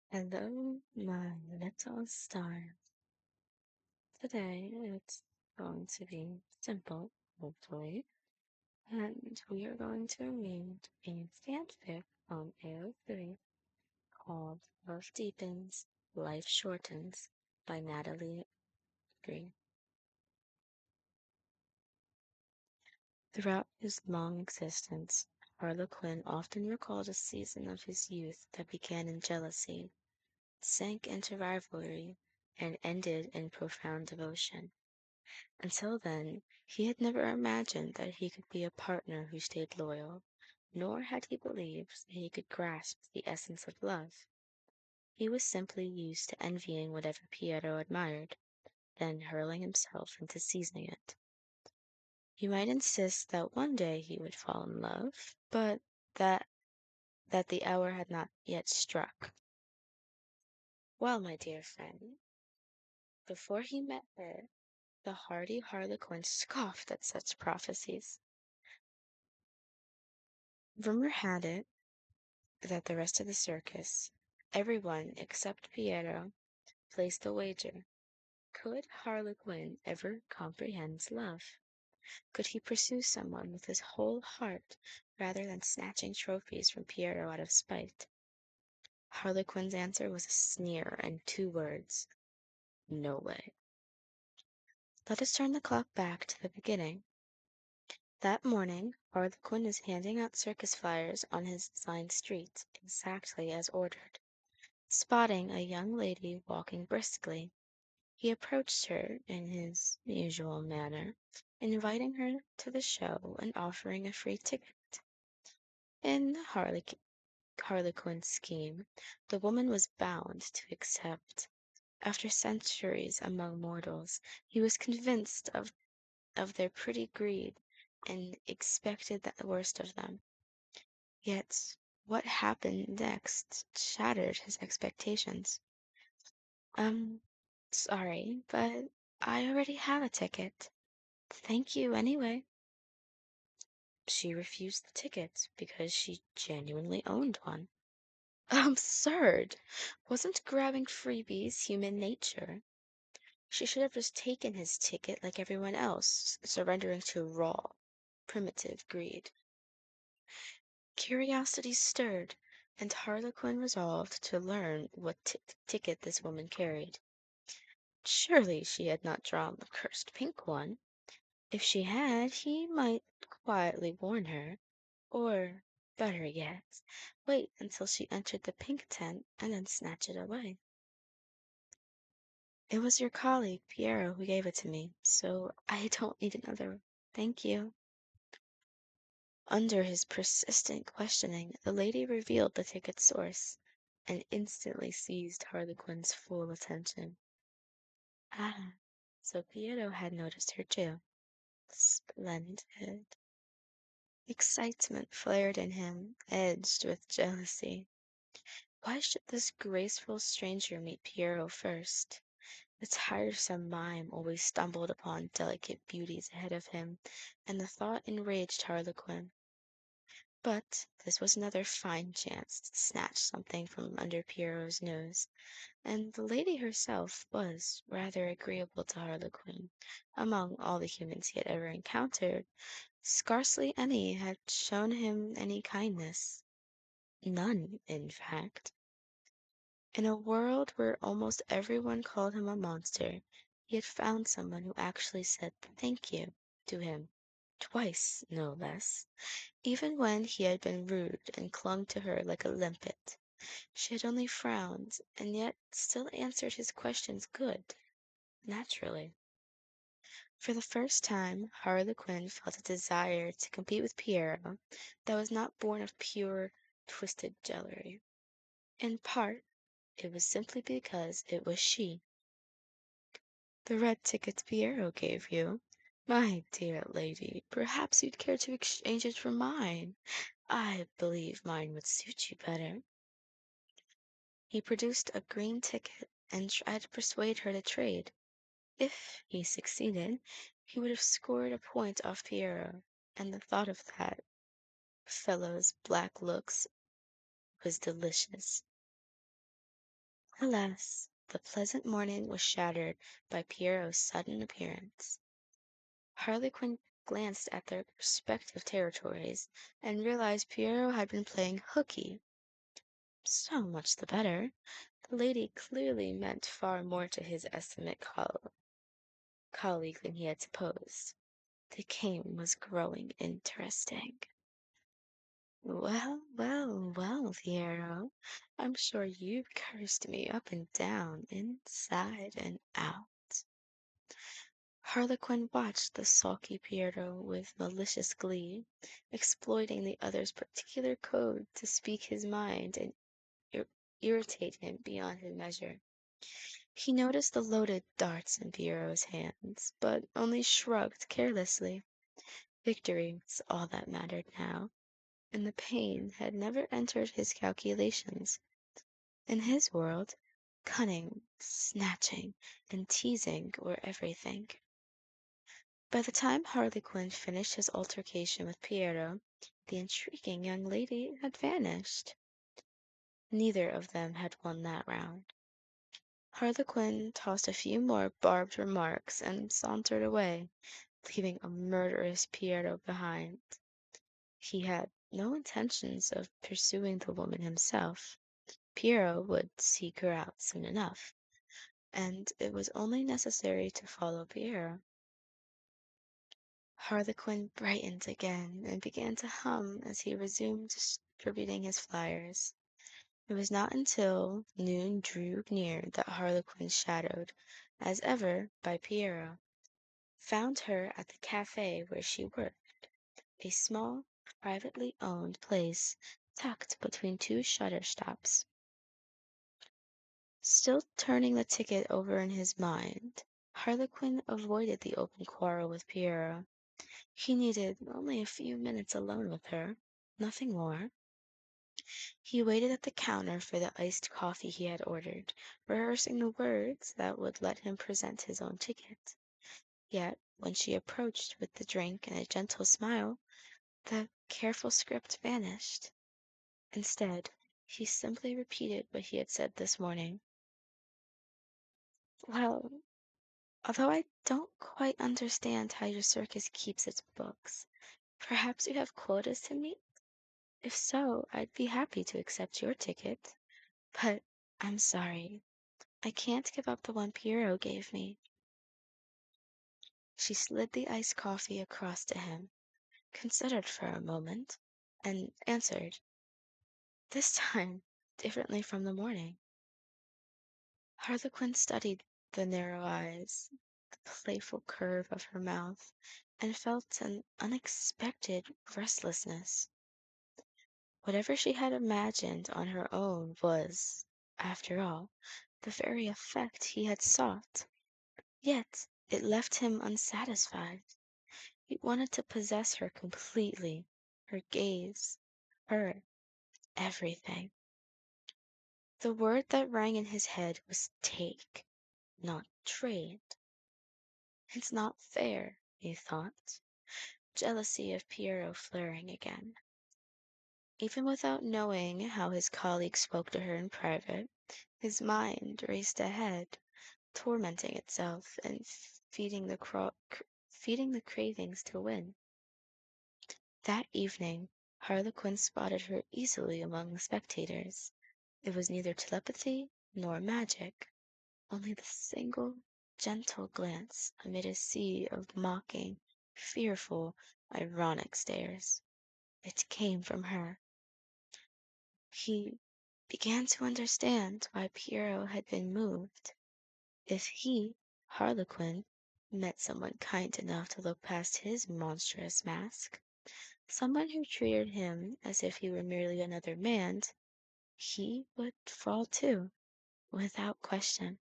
Hello, my little star. Today it's going to be simple, hopefully, and we are going to read a fanfic on AO3 called Love Deepens, Life Shortens by NatalieGreen. Throughout his long existence, Harlequin often recalled a season of his youth that began in jealousy, sank into rivalry, and ended in profound devotion. Until then, he had never imagined that he could be a partner who stayed loyal, nor had he believed that he could grasp the essence of love. He was simply used to envying whatever Piero admired, then hurling himself into seizing it. He might insist that one day he would fall in love, but that the hour had not yet struck. Well, my dear friend, before he met her, the hardy Harlequin scoffed at such prophecies. Rumor had it that the rest of the circus, everyone except Piero, placed a wager. Could Harlequin ever comprehend love? Could he pursue someone with his whole heart rather than snatching trophies from Piero out of spite? Harlequin's answer was a sneer and two words: no way. Let us turn the clock back to the beginning. That morning, Harlequin was handing out circus flyers on his assigned street, exactly as ordered. Spotting a young lady walking briskly, he approached her in his usual manner, inviting her to the show and offering a free ticket. In Harlequin's scheme, the woman was bound to accept. After centuries among mortals, he was convinced of their pretty greed and expected the worst of them. Yet what happened next shattered his expectations. Um, Sorry, but I already have a ticket. Thank you anyway. She refused the ticket because she genuinely owned one. Absurd! Wasn't grabbing freebies human nature? She should have just taken his ticket like everyone else, surrendering to raw, primitive greed. Curiosity stirred, and Harlequin resolved to learn what ticket this woman carried. Surely she had not drawn the cursed pink one. If she had, he might quietly warn her, or, better yet, wait until she entered the pink tent and then snatch it away. It was your colleague, Piero, who gave it to me, so I don't need another. Thank you. Under his persistent questioning, the lady revealed the ticket's source, and instantly seized Harlequin's full attention. Ah, so Piero had noticed her too. Splendid. Excitement flared in him, edged with jealousy. Why should this graceful stranger meet Piero first? The tiresome mime always stumbled upon delicate beauties ahead of him, and the thought enraged Harlequin. But this was another fine chance to snatch something from under Piero's nose, and the lady herself was rather agreeable to Harlequin. Among all the humans he had ever encountered, scarcely any had shown him any kindness. None, in fact. In a world where almost everyone called him a monster, he had found someone who actually said "thank you" to him, twice no less, even when he had been rude and clung to her like a limpet. She had only frowned, and yet still answered his questions naturally. For the first time, Harlequin felt a desire to compete with Piero that was not born of pure, twisted jealousy. In part, it was simply because it was she. The red ticket Piero gave you? My dear lady, perhaps you'd care to exchange it for mine. I believe mine would suit you better. He produced a green ticket and tried to persuade her to trade. If he succeeded, he would have scored a point off Piero, and the thought of that fellow's black looks was delicious. Alas, the pleasant morning was shattered by Pierrot's sudden appearance. Harlequin glanced at their respective territories and realized Pierrot had been playing hooky. So much the better. The lady clearly meant far more to his estimate colleague than he had supposed. The game was growing interesting. Well, well, well, Piero. I'm sure you've cursed me up and down, inside and out. Harlequin watched the sulky Piero with malicious glee, exploiting the other's particular code to speak his mind and ir- irritate him beyond his measure. He noticed the loaded darts in Piero's hands, but only shrugged carelessly. Victory was all that mattered now, and the pain had never entered his calculations. In his world, cunning, snatching, and teasing were everything. By the time Harlequin finished his altercation with Piero, the intriguing young lady had vanished. Neither of them had won that round. Harlequin tossed a few more barbed remarks and sauntered away, leaving a murderous Piero behind. He had no intentions of pursuing the woman himself. Piero would seek her out soon enough, and it was only necessary to follow Piero. Harlequin brightened again and began to hum as he resumed distributing his flyers. It was not until noon drew near that Harlequin, shadowed, as ever, by Piero, found her at the cafe where she worked, a small, privately owned place tucked between two shutter stops. Still turning the ticket over in his mind, Harlequin avoided the open quarrel with Piero. He needed only a few minutes alone with her, nothing more. He waited at the counter for the iced coffee he had ordered, rehearsing the words that would let him present his own ticket. Yet, when she approached with the drink and a gentle smile, the careful script vanished. Instead, he simply repeated what he had said this morning. Well, although I don't quite understand how your circus keeps its books, perhaps you have quotas to meet? If so, I'd be happy to accept your ticket. But I'm sorry, I can't give up the one Piero gave me. She slid the iced coffee across to him, considered for a moment, and answered, this time differently from the morning. Harlequin studied the narrow eyes, the playful curve of her mouth, and felt an unexpected restlessness. Whatever she had imagined on her own was, after all, the very effect he had sought. Yet it left him unsatisfied. He wanted to possess her completely, her gaze, her everything. The word that rang in his head was take, not trade. It's not fair, he thought, jealousy of Piero flaring again. Even without knowing how his colleague spoke to her in private, his mind raced ahead, tormenting itself and feeding the cravings to win. That evening, Harlequin spotted her easily among the spectators. It was neither telepathy nor magic, only the single, gentle glance amid a sea of mocking, fearful, ironic stares. It came from her. He began to understand why Piero had been moved. If he, Harlequin, met someone kind enough to look past his monstrous mask, someone who treated him as if he were merely another man, he would fall too, without question.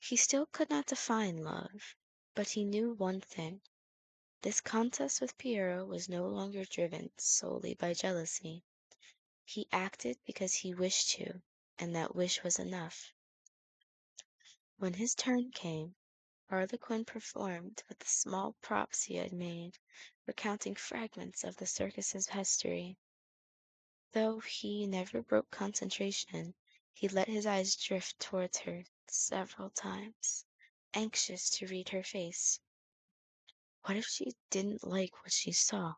He still could not define love, but he knew one thing. This contest with Piero was no longer driven solely by jealousy. He acted because he wished to, and that wish was enough. When his turn came, Harlequin performed with the small props he had made, recounting fragments of the circus's history. Though he never broke concentration, He let his eyes drift towards her several times, anxious to read her face. What if she didn't like what she saw?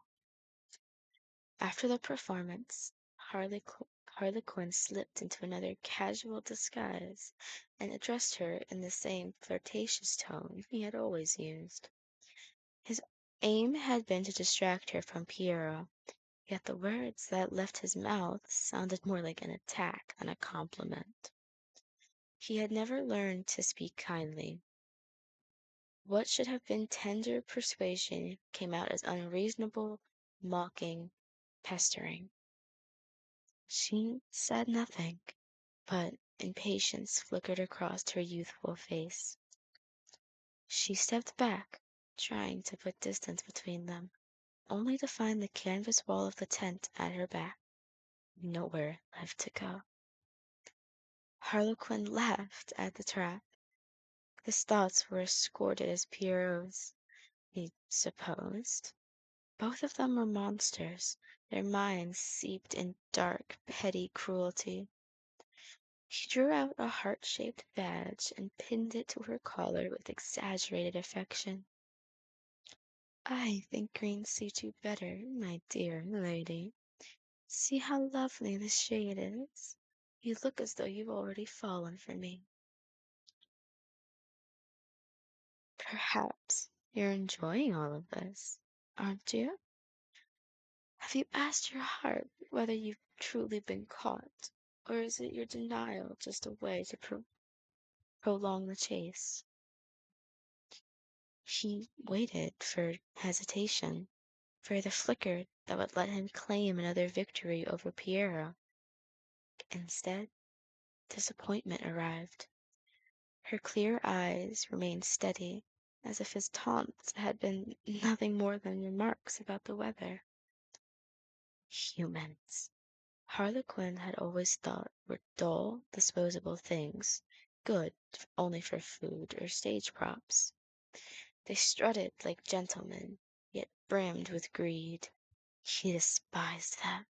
After the performance, Harlequin slipped into another casual disguise and addressed her in the same flirtatious tone he had always used. His aim had been to distract her from Piero, yet the words that left his mouth sounded more like an attack than a compliment. He had never learned to speak kindly. What should have been tender persuasion came out as unreasonable, mocking, pestering. She said nothing, but impatience flickered across her youthful face. She stepped back, trying to put distance between them, only to find the canvas wall of the tent at her back. Nowhere left to go. Harlequin laughed at the trap. His thoughts were as sordid as Pierrot's, he supposed. Both of them were monsters, their minds seeped in dark, petty cruelty. He drew out a heart-shaped badge and pinned it to her collar with exaggerated affection. I think green suits you better, my dear lady. See how lovely this shade is. You look as though you've already fallen for me. Perhaps you're enjoying all of this, aren't you? Have you asked your heart whether you've truly been caught, or is it your denial just a way to prolong the chase? He waited for hesitation, for the flicker that would let him claim another victory over Piero. Instead, disappointment arrived. Her clear eyes remained steady, as if his taunts had been nothing more than remarks about the weather. Humans, Harlequin had always thought, were dull, disposable things, good only for food or stage props. They strutted like gentlemen, yet brimmed with greed. He despised them,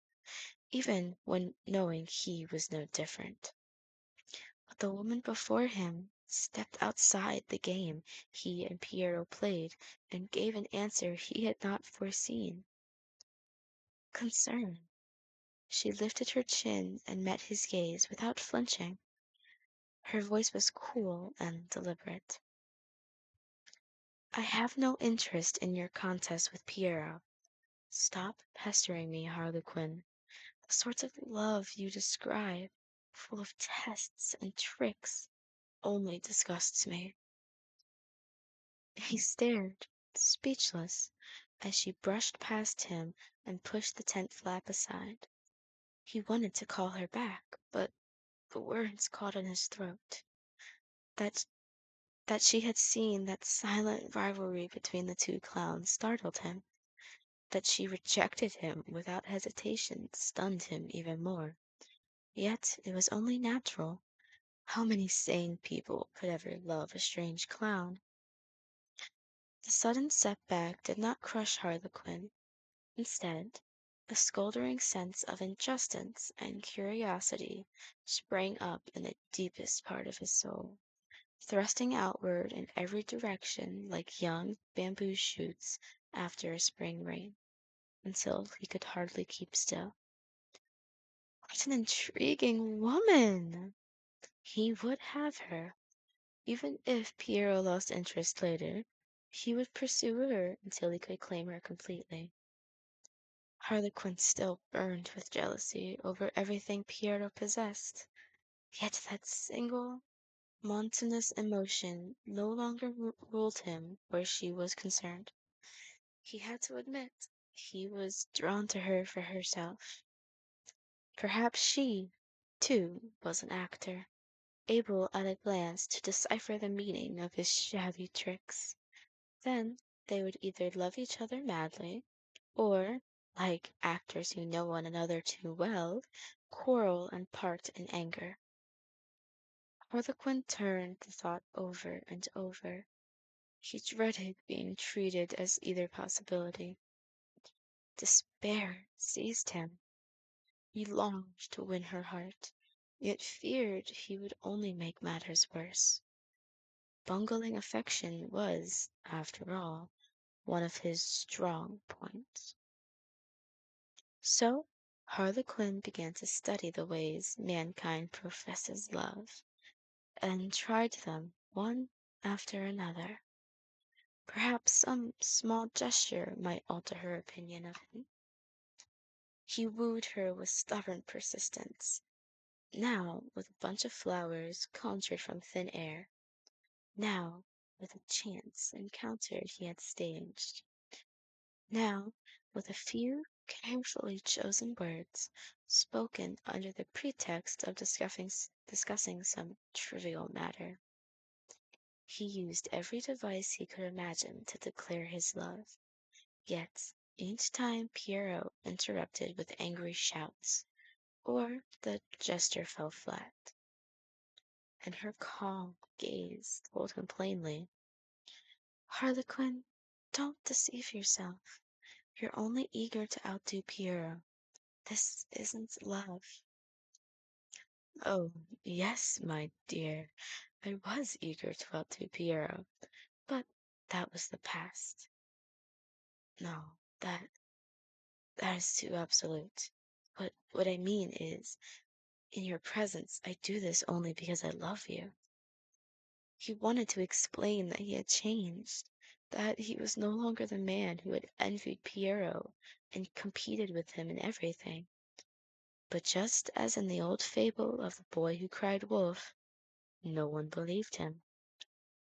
even when knowing he was no different. But the woman before him stepped outside the game he and Piero played and gave an answer he had not foreseen. Concern. She lifted her chin and met his gaze without flinching. Her voice was cool and deliberate. I have no interest in your contest with Piero. Stop pestering me, Harlequin. The sorts of love you describe, full of tests and tricks, only disgusts me. He stared, speechless, as she brushed past him and pushed the tent flap aside. He wanted to call her back, but the words caught in his throat. That that she had seen that silent rivalry between the two clowns startled him. That she rejected him without hesitation stunned him even more. Yet it was only natural. How many sane people could ever love a strange clown? The sudden setback did not crush Harlequin. Instead, a smoldering sense of injustice and curiosity sprang up in the deepest part of his soul, thrusting outward in every direction like young bamboo shoots after a spring rain, until he could hardly keep still. What an intriguing woman! He would have her. Even if Piero lost interest later, he would pursue her until he could claim her completely. Harlequin still burned with jealousy over everything Piero possessed, yet that single, monotonous emotion no longer ruled him where she was concerned. He had to admit he was drawn to her for herself. Perhaps she, too, was an actor, able at a glance to decipher the meaning of his shabby tricks. Then they would either love each other madly, or, like actors who know one another too well, quarrel and part in anger. Harlequin turned the thought over and over. He dreaded being treated as either possibility. Despair seized him. He longed to win her heart, yet feared he would only make matters worse. Bungling affection was, after all, one of his strong points. So Harlequin began to study the ways mankind professes love, and tried them one after another. Perhaps some small gesture might alter her opinion of him. He wooed her with stubborn persistence, now with a bunch of flowers conjured from thin air, now with a chance encounter he had staged, now with a few carefully chosen words spoken under the pretext of discussing some trivial matter. He used every device he could imagine to declare his love, yet each time Pierrot interrupted with angry shouts, or the gesture fell flat, and her calm gaze told him plainly, "Harlequin, don't deceive yourself. You're only eager to outdo Pierrot. This isn't love." Oh, yes, my dear, I was eager to outdo Pierrot, but that was the past. No, that is too absolute. But what I mean is, in your presence, I do this only because I love you. He wanted to explain that he had changed, that he was no longer the man who had envied Pierrot and competed with him in everything. But just as in the old fable of the boy who cried wolf, no one believed him,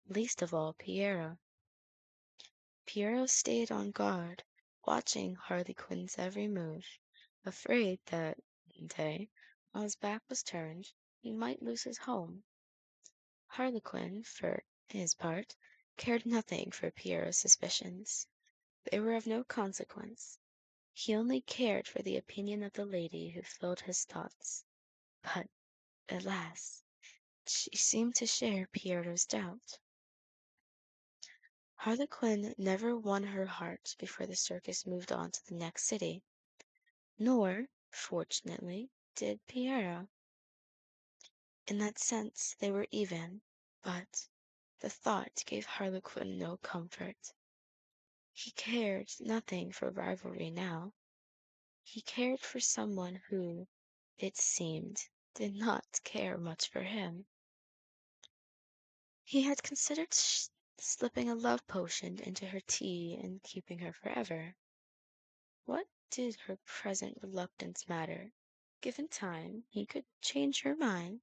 least of all Pierrot. Pierrot stayed on guard, watching Harlequin's every move, afraid that, one day, while his back was turned, he might lose his home. Harlequin, for his part, cared nothing for Pierrot's suspicions. They were of no consequence. He only cared for the opinion of the lady who filled his thoughts. But, alas, she seemed to share Pierrot's doubt. Harlequin never won her heart before the circus moved on to the next city, nor, fortunately, did Pierrot. In that sense they were even, but the thought gave Harlequin no comfort. He cared nothing for rivalry now. He cared for someone who, it seemed, did not care much for him. He had considered slipping a love potion into her tea and keeping her forever. What did her present reluctance matter? Given time, he could change her mind,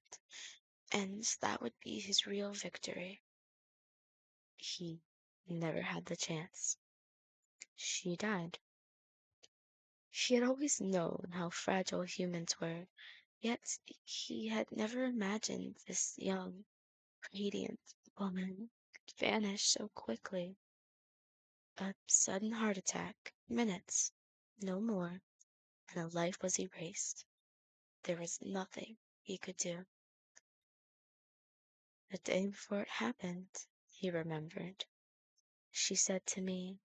and that would be his real victory. He never had the chance. She died. He had always known how fragile humans were, yet he had never imagined this young, radiant woman could vanish so quickly. A sudden heart attack, minutes, no more, and a life was erased. There was nothing he could do. The day before it happened, he remembered. She said to me,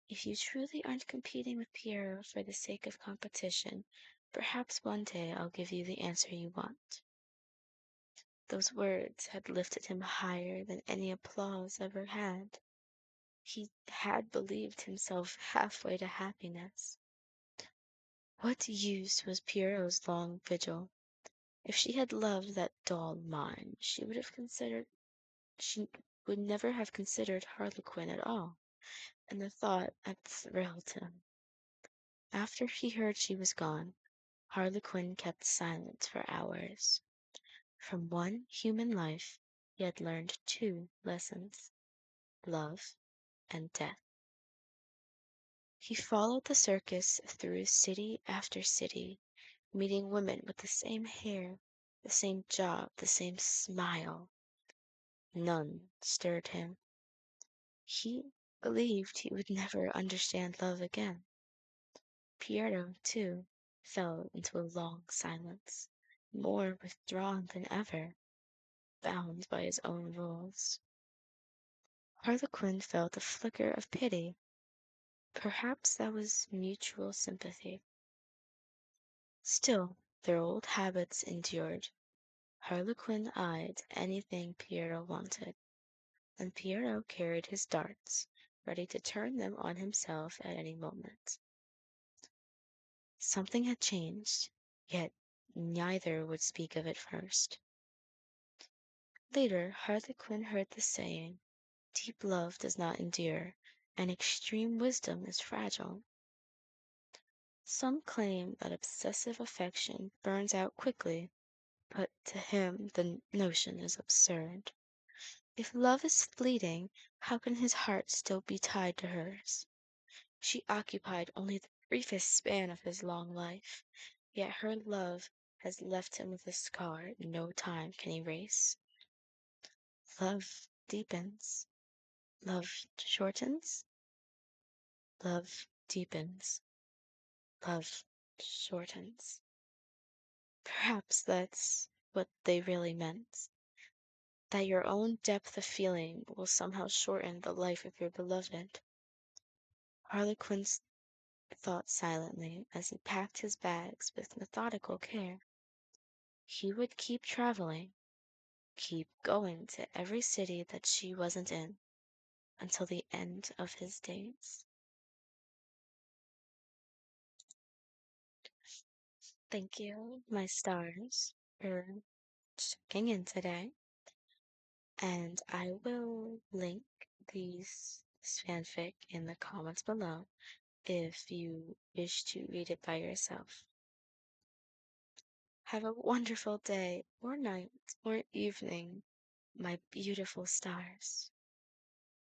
"If you truly aren't competing with Pierrot for the sake of competition, perhaps one day I'll give you the answer you want." Those words had lifted him higher than any applause ever had. He had believed himself halfway to happiness. What use was Pierrot's long vigil? If she had loved that dull mime, she would never have considered Harlequin at all, and the thought had thrilled him. After he heard she was gone, Harlequin kept silent for hours. From one human life he had learned two lessons: love and death. He followed the circus through city after city, meeting women with the same hair, the same job, the same smile. None stirred him. He believed he would never understand love again. Piero, too, fell into a long silence, more withdrawn than ever, bound by his own rules. Harlequin felt a flicker of pity. Perhaps that was mutual sympathy. Still, their old habits endured. Harlequin eyed anything Piero wanted, and Piero carried his darts, ready to turn them on himself at any moment. Something had changed, yet neither would speak of it first. Later, Harlequin heard the saying, "Deep love does not endure, and extreme wisdom is fragile." Some claim that obsessive affection burns out quickly, but to him the notion is absurd. If love is fleeting, how can his heart still be tied to hers? She occupied only the briefest span of his long life, yet her love has left him with a scar no time can erase. Love deepens. Love shortens. Love deepens. Love shortens. Perhaps that's what they really meant. That your own depth of feeling will somehow shorten the life of your beloved. Harlequin thought silently as he packed his bags with methodical care. He would keep traveling, keep going to every city that she wasn't in, until the end of his days. Thank you, my stars, for checking in today. And I will link this fanfic in the comments below if you wish to read it by yourself. Have a wonderful day, or night, or evening, my beautiful stars.